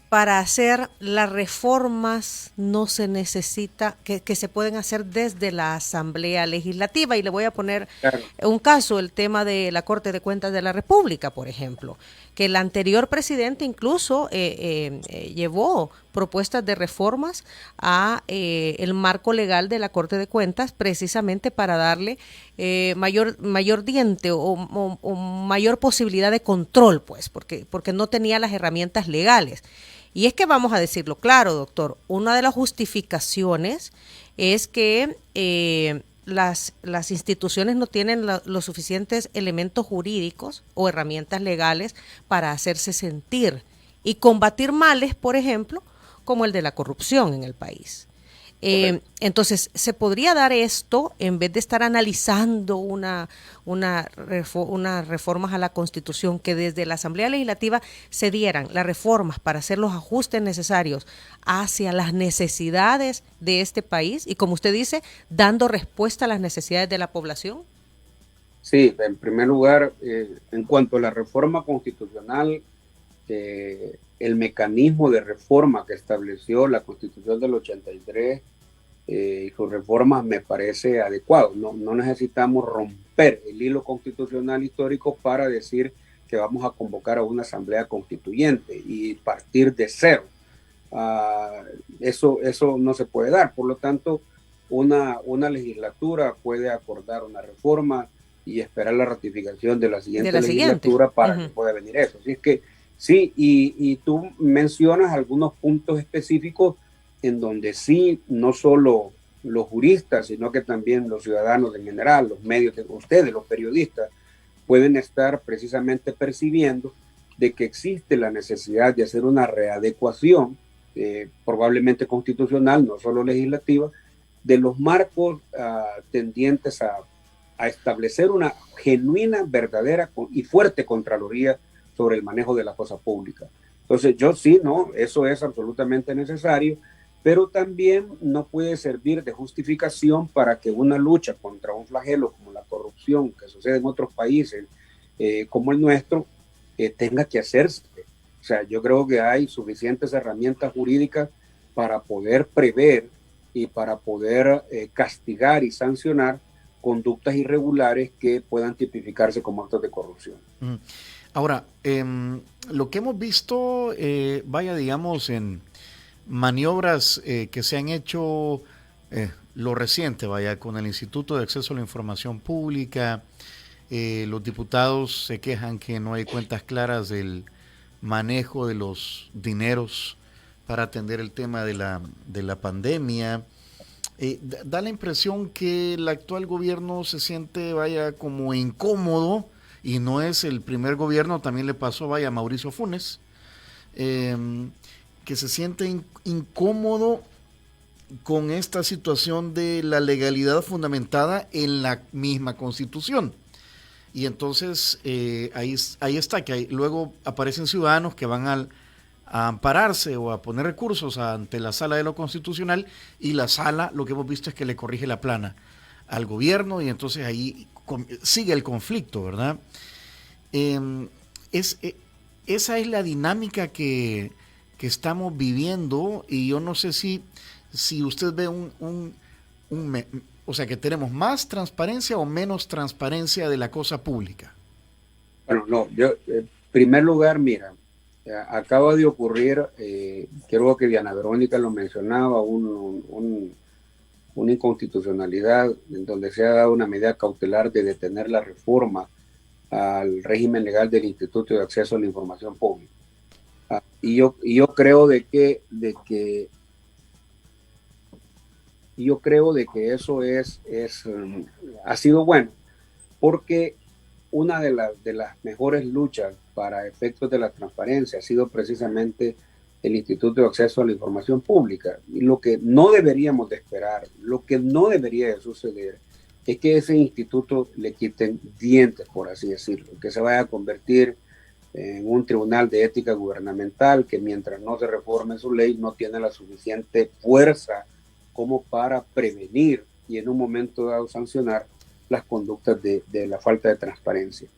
O: para hacer las reformas no se necesita, que se pueden hacer desde la Asamblea Legislativa, y le voy a poner un caso, el tema de la Corte de Cuentas de la República, por ejemplo, que el anterior presidente incluso llevó propuestas de reformas a el marco legal de la Corte de Cuentas, precisamente para darle mayor diente o mayor posibilidad de control, pues, porque no tenía las herramientas legales. Y es que vamos a decirlo claro, doctor, una de las justificaciones es que las instituciones no tienen los suficientes elementos jurídicos o herramientas legales para hacerse sentir y combatir males, por ejemplo, como el de la corrupción en el país. Entonces, ¿se podría dar esto en vez de estar analizando unas reformas a la Constitución, que desde la Asamblea Legislativa se dieran las reformas para hacer los ajustes necesarios hacia las necesidades de este país y, como usted dice, dando respuesta a las necesidades de la población?
N: Sí, en primer lugar, en cuanto a la reforma constitucional, el mecanismo de reforma que estableció la Constitución del 83 y sus reformas me parece adecuado. No necesitamos romper el hilo constitucional histórico para decir que vamos a convocar a una asamblea constituyente y partir de cero. Eso no se puede dar. Por lo tanto, una legislatura puede acordar una reforma y esperar la ratificación de la siguiente legislatura para que pueda venir eso. Así es que sí, y tú mencionas algunos puntos específicos en donde sí, no solo los juristas, sino que también los ciudadanos en general, los medios, ustedes, los periodistas, pueden estar precisamente percibiendo de que existe la necesidad de hacer una readecuación, probablemente constitucional, no solo legislativa, de los marcos tendientes a establecer una genuina, verdadera y fuerte Contraloría sobre el manejo de la cosa pública. Entonces yo sí, eso es absolutamente necesario, pero también no puede servir de justificación para que una lucha contra un flagelo como la corrupción que sucede en otros países como el nuestro tenga que hacerse. O sea, yo creo que hay suficientes herramientas jurídicas para poder prever y para poder castigar y sancionar conductas irregulares que puedan tipificarse como actos de corrupción.
M: Ahora, lo que hemos visto, digamos, en maniobras que se han hecho, lo reciente, con el Instituto de Acceso a la Información Pública, los diputados se quejan que no hay cuentas claras del manejo de los dineros para atender el tema de la pandemia. Da la impresión que el actual gobierno se siente, como incómodo, y no es el primer gobierno, también le pasó, a Mauricio Funes, que se siente incómodo con esta situación de la legalidad fundamentada en la misma Constitución. Y entonces ahí está, que luego aparecen ciudadanos que van a ampararse o a poner recursos ante la Sala de lo Constitucional, y la Sala lo que hemos visto es que le corrige la plana al gobierno, y entonces ahí sigue el conflicto, ¿verdad? Esa es la dinámica que estamos viviendo, y yo no sé si usted ve o sea, que tenemos más transparencia o menos transparencia de la cosa pública.
N: Bueno, no, yo, en primer lugar, mira, acaba de ocurrir, creo que Diana Verónica lo mencionaba, una inconstitucionalidad en donde se ha dado una medida cautelar de detener la reforma al régimen legal del Instituto de Acceso a la Información Pública. Y yo creo de que eso ha sido bueno, porque una de las mejores luchas para efectos de la transparencia ha sido precisamente el Instituto de Acceso a la Información Pública. Y lo que no deberíamos de esperar, lo que no debería de suceder, es que ese instituto le quiten dientes, por así decirlo, que se vaya a convertir en un tribunal de ética gubernamental que, mientras no se reforme su ley, no tiene la suficiente fuerza como para prevenir y en un momento dado sancionar las conductas de la falta de transparencia.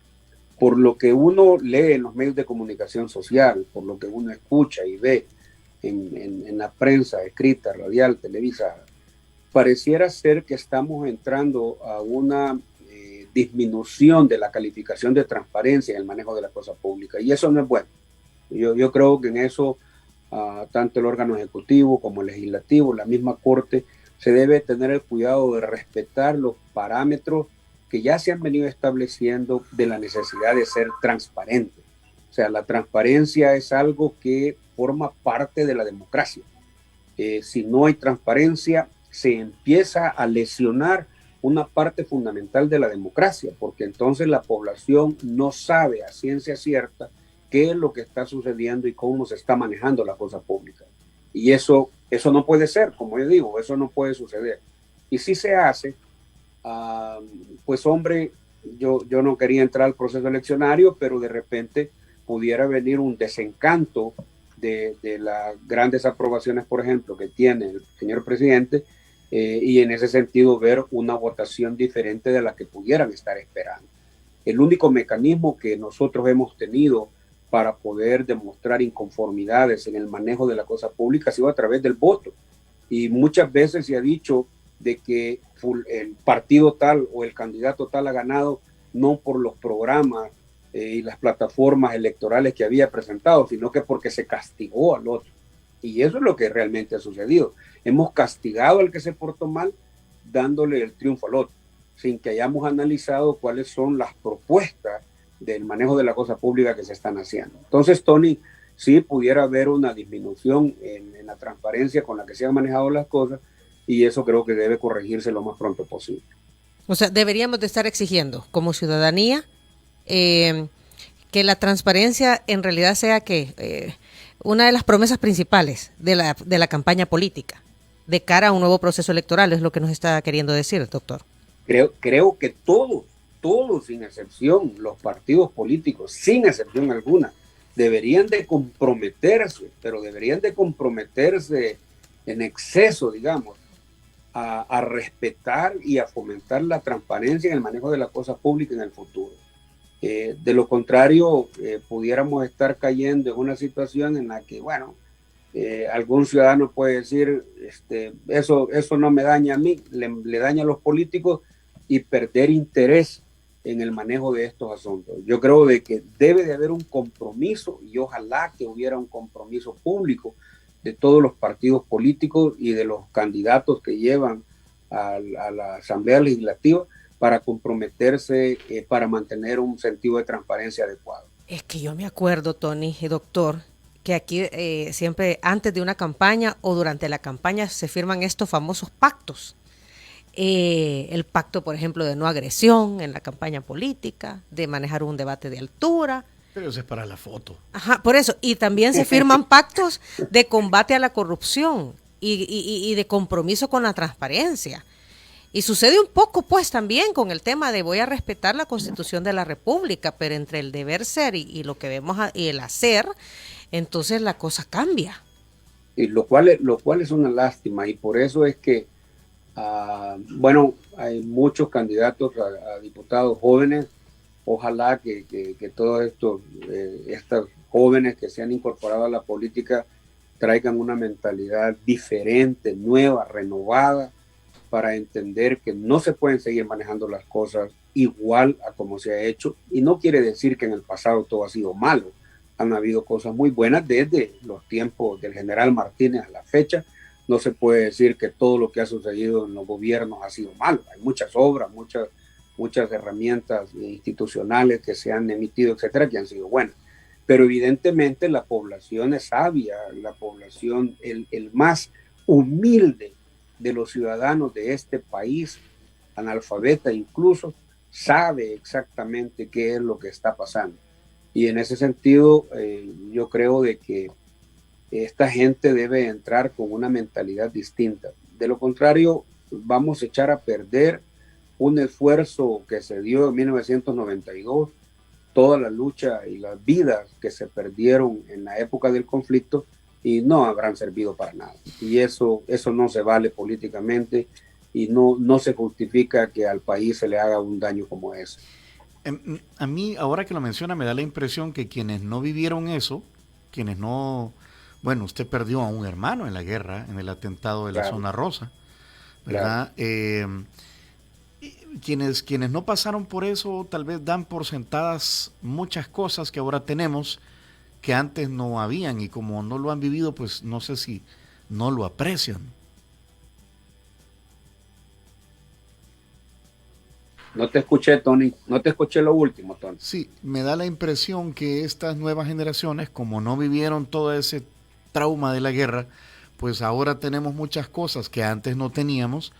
N: Por lo que uno lee en los medios de comunicación social, por lo que uno escucha y ve en la prensa escrita, radial, televisada, pareciera ser que estamos entrando a una disminución de la calificación de transparencia en el manejo de la cosa pública, y eso no es bueno. Yo creo que en eso tanto el órgano ejecutivo como el legislativo, la misma Corte, se debe tener el cuidado de respetar los parámetros que ya se han venido estableciendo de la necesidad de ser transparente. O sea, la transparencia es algo que forma parte de la democracia. Si no hay transparencia, se empieza a lesionar una parte fundamental de la democracia, porque entonces la población no sabe a ciencia cierta qué es lo que está sucediendo y cómo se está manejando la cosa pública. Y eso no puede ser, como yo digo, eso no puede suceder. Y si se hace, pues hombre, yo no quería entrar al proceso eleccionario, pero de repente pudiera venir un desencanto de las grandes aprobaciones, por ejemplo, que tiene el señor presidente, y en ese sentido ver una votación diferente de la que pudieran estar esperando. El único mecanismo que nosotros hemos tenido para poder demostrar inconformidades en el manejo de la cosa pública ha sido a través del voto. Y muchas veces se ha dicho de que el partido tal o el candidato tal ha ganado no por los programas y las plataformas electorales que había presentado, sino que porque se castigó al otro. Y eso es lo que realmente ha sucedido. Hemos castigado al que se portó mal, dándole el triunfo al otro, sin que hayamos analizado cuáles son las propuestas del manejo de la cosa pública que se están haciendo. Entonces, Tony, sí pudiera haber una disminución en la transparencia con la que se han manejado las cosas, y eso creo que debe corregirse lo más pronto posible.
O: O sea, deberíamos de estar exigiendo como ciudadanía que la transparencia en realidad sea una de las promesas principales de la campaña política de cara a un nuevo proceso electoral, es lo que nos está queriendo decir el doctor.
N: Creo que todos sin excepción, los partidos políticos, sin excepción alguna, deberían de comprometerse, pero deberían de comprometerse en exceso, digamos, a respetar y a fomentar la transparencia en el manejo de la cosa pública en el futuro. De lo contrario, pudiéramos estar cayendo en una situación en la que, bueno, algún ciudadano puede decir, eso no me daña a mí, le daña a los políticos, y perder interés en el manejo de estos asuntos. Yo creo de que debe de haber un compromiso, y ojalá que hubiera un compromiso público de todos los partidos políticos y de los candidatos que llevan a la Asamblea Legislativa para comprometerse para mantener un sentido de transparencia adecuado.
O: Es que yo me acuerdo, Tony, doctor, que aquí siempre antes de una campaña o durante la campaña se firman estos famosos pactos. El pacto, por ejemplo, de no agresión en la campaña política, de manejar un debate de altura.
M: Pero eso es para la foto.
O: Ajá, por eso. Y también se firman pactos de combate a la corrupción y de compromiso con la transparencia. Y sucede un poco, pues, también con el tema de voy a respetar la Constitución de la República, pero entre el deber ser y lo que vemos y el hacer, entonces la cosa cambia.
N: Y lo cual es una lástima, y por eso es que bueno, hay muchos candidatos a diputados jóvenes. Ojalá que todos estos jóvenes que se han incorporado a la política traigan una mentalidad diferente, nueva, renovada, para entender que no se pueden seguir manejando las cosas igual a como se ha hecho. Y no quiere decir que en el pasado todo ha sido malo. Han habido cosas muy buenas desde los tiempos del general Martínez a la fecha. No se puede decir que todo lo que ha sucedido en los gobiernos ha sido malo. Hay muchas obras, muchas herramientas institucionales que se han emitido, etcétera, que han sido buenas. Pero evidentemente la población es sabia, la población, el más humilde de los ciudadanos de este país, analfabeta incluso, sabe exactamente qué es lo que está pasando. Y en ese sentido, yo creo de que esta gente debe entrar con una mentalidad distinta. De lo contrario, vamos a echar a perder un esfuerzo que se dio en 1992, toda la lucha y las vidas que se perdieron en la época del conflicto, y no habrán servido para nada. Y eso no se vale políticamente, y no se justifica que al país se le haga un daño como ese.
M: A mí, ahora que lo menciona, me da la impresión que quienes no vivieron eso, quienes no... Bueno, usted perdió a un hermano en la guerra, en el atentado de la Zona Rosa, ¿verdad? Claro. Quienes no pasaron por eso tal vez dan por sentadas muchas cosas que ahora tenemos que antes no habían, y como no lo han vivido, pues no sé si no lo aprecian.
N: No te escuché, Tony. No te escuché lo último, Tony.
M: Sí, me da la impresión que estas nuevas generaciones, como no vivieron todo ese trauma de la guerra, pues ahora tenemos muchas cosas que antes no teníamos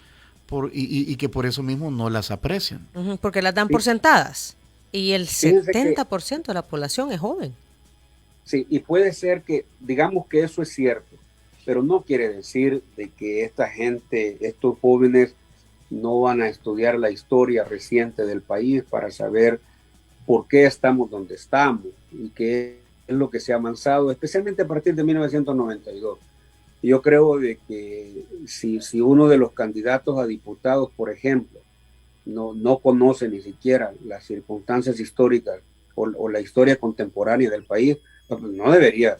M: y que por eso mismo no las aprecian.
O: Porque las dan por sentadas. Y el 70% de la población es joven.
N: Sí, y puede ser que, digamos que eso es cierto, pero no quiere decir de que esta gente, estos jóvenes, no van a estudiar la historia reciente del país para saber por qué estamos donde estamos y qué es lo que se ha avanzado, especialmente a partir de 1992. Yo creo de que si uno de los candidatos a diputados, por ejemplo, no conoce ni siquiera las circunstancias históricas o la historia contemporánea del país, pues no debería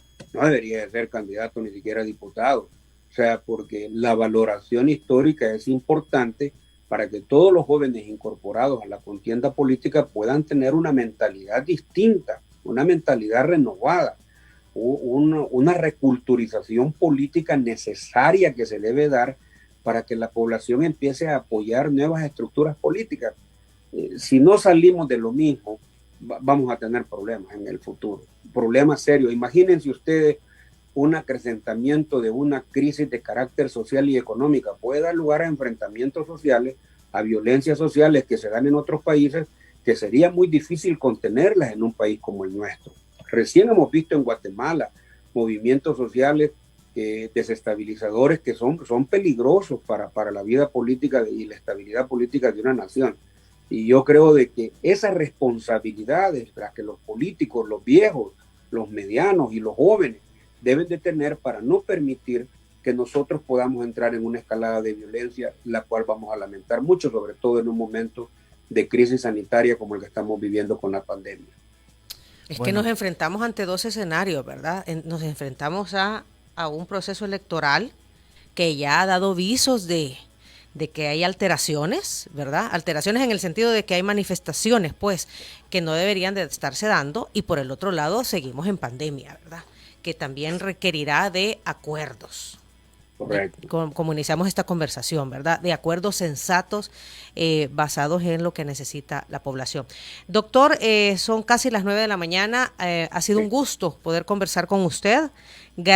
N: ser candidato ni siquiera a diputado. O sea, porque la valoración histórica es importante para que todos los jóvenes incorporados a la contienda política puedan tener una mentalidad distinta, una mentalidad renovada, una reculturización política necesaria que se debe dar para que la población empiece a apoyar nuevas estructuras políticas. Si no salimos de lo mismo, vamos a tener problemas en el futuro, problemas serios. Imagínense ustedes un acrecentamiento de una crisis de carácter social y económica. Puede dar lugar a enfrentamientos sociales, a violencias sociales que se dan en otros países, que sería muy difícil contenerlas en un país como el nuestro. Recién hemos visto en Guatemala movimientos sociales desestabilizadores que son peligrosos para la vida política y la estabilidad política de una nación. Y yo creo de que esas responsabilidades las que los políticos, los viejos, los medianos y los jóvenes deben de tener para no permitir que nosotros podamos entrar en una escalada de violencia, la cual vamos a lamentar mucho, sobre todo en un momento de crisis sanitaria como el que estamos viviendo con la pandemia.
O: Es que nos enfrentamos ante dos escenarios, ¿verdad? Nos enfrentamos a un proceso electoral que ya ha dado visos de que hay alteraciones, ¿verdad? Alteraciones en el sentido de que hay manifestaciones, pues, que no deberían de estarse dando, y por el otro lado seguimos en pandemia, ¿verdad? Que también requerirá de acuerdos.
N: Correcto.
O: Como iniciamos esta conversación, ¿verdad? De acuerdos sensatos basados en lo que necesita la población. Doctor, son casi las 9 de la mañana. Ha sido un gusto poder conversar con usted.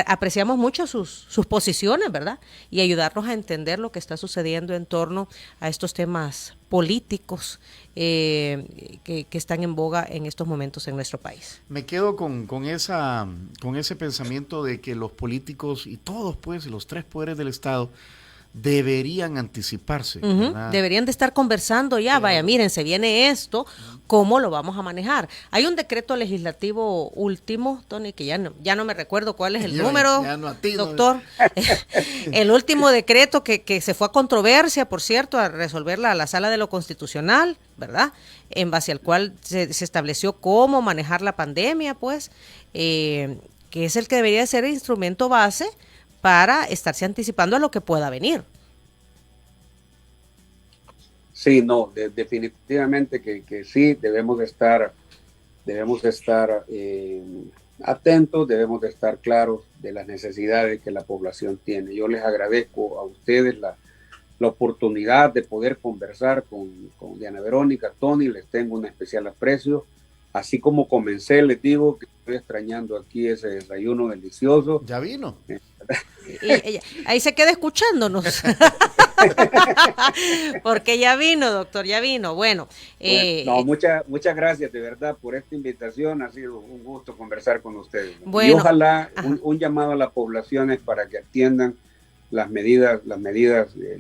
O: Apreciamos mucho sus posiciones, ¿verdad? Y ayudarnos a entender lo que está sucediendo en torno a estos temas políticos que están en boga en estos momentos en nuestro país.
M: Me quedo con ese pensamiento de que los políticos y todos, pues, los tres poderes del Estado deberían anticiparse.
O: Deberían de estar conversando ya, vaya, miren, se viene esto, ¿cómo lo vamos a manejar? Hay un decreto legislativo último, Tony, que ya no me recuerdo cuál es el número, doctor. El último decreto que se fue a controversia, por cierto, a resolverla a la Sala de lo Constitucional, ¿verdad? En base al cual se estableció cómo manejar la pandemia, pues, que es el que debería ser el instrumento base para estarse anticipando a lo que pueda venir.
N: Sí, no, definitivamente que sí, debemos de estar atentos, debemos de estar claros de las necesidades que la población tiene. Yo les agradezco a ustedes la oportunidad de poder conversar con Diana Verónica, Tony, les tengo un especial aprecio. Así como comencé, les digo que estoy extrañando aquí ese desayuno delicioso.
M: Ya vino.
O: Y ahí se queda escuchándonos. Porque ya vino, doctor, ya vino. Bueno,
N: muchas gracias de verdad por esta invitación. Ha sido un gusto conversar con ustedes.
O: Bueno,
N: y ojalá un llamado a las poblaciones para que atiendan las medidas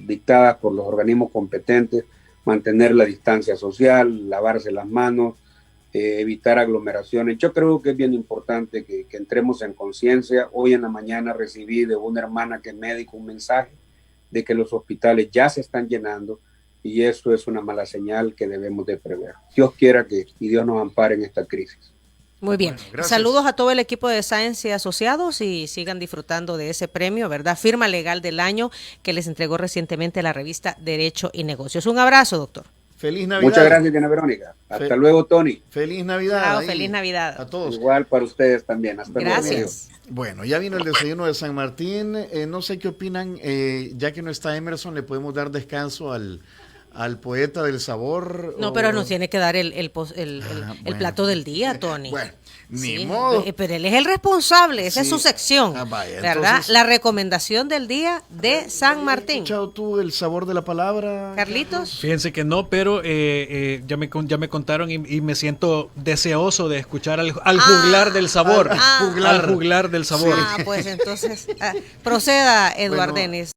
N: dictadas por los organismos competentes, mantener la distancia social, lavarse las manos, evitar aglomeraciones. Yo creo que es bien importante que entremos en conciencia. Hoy en la mañana recibí de una hermana que es médico un mensaje de que los hospitales ya se están llenando y eso es una mala señal que debemos de prever. Dios quiera y Dios nos ampare en esta crisis.
O: Muy bien. Bueno, saludos a todo el equipo de Science y Asociados y sigan disfrutando de ese premio, ¿verdad? Firma legal del año que les entregó recientemente la revista Derecho y Negocios. Un abrazo, doctor.
M: Feliz Navidad.
N: Muchas gracias, Diana Verónica. Hasta luego, Tony.
M: Feliz Navidad.
O: Feliz Navidad.
M: A todos.
N: Igual para ustedes también. Hasta luego.
O: Gracias.
M: Bueno, ya vino el desayuno de San Martín. No sé qué opinan. Ya que no está Emerson, le podemos dar descanso al al poeta del sabor.
O: No, pero nos tiene que dar el plato del día, Tony.
M: Bueno, ni modo.
O: Pero él es el responsable, esa es su sección,
M: vaya,
O: ¿verdad?
M: entonces,
O: la recomendación del día de San Martín.
M: ¿Has escuchado tú el sabor de la palabra,
O: Carlitos?
P: Fíjense que no, pero ya me contaron y me siento deseoso de escuchar al juglar del sabor. Al juglar del sabor.
O: Pues entonces proceda, Eduardo Denis.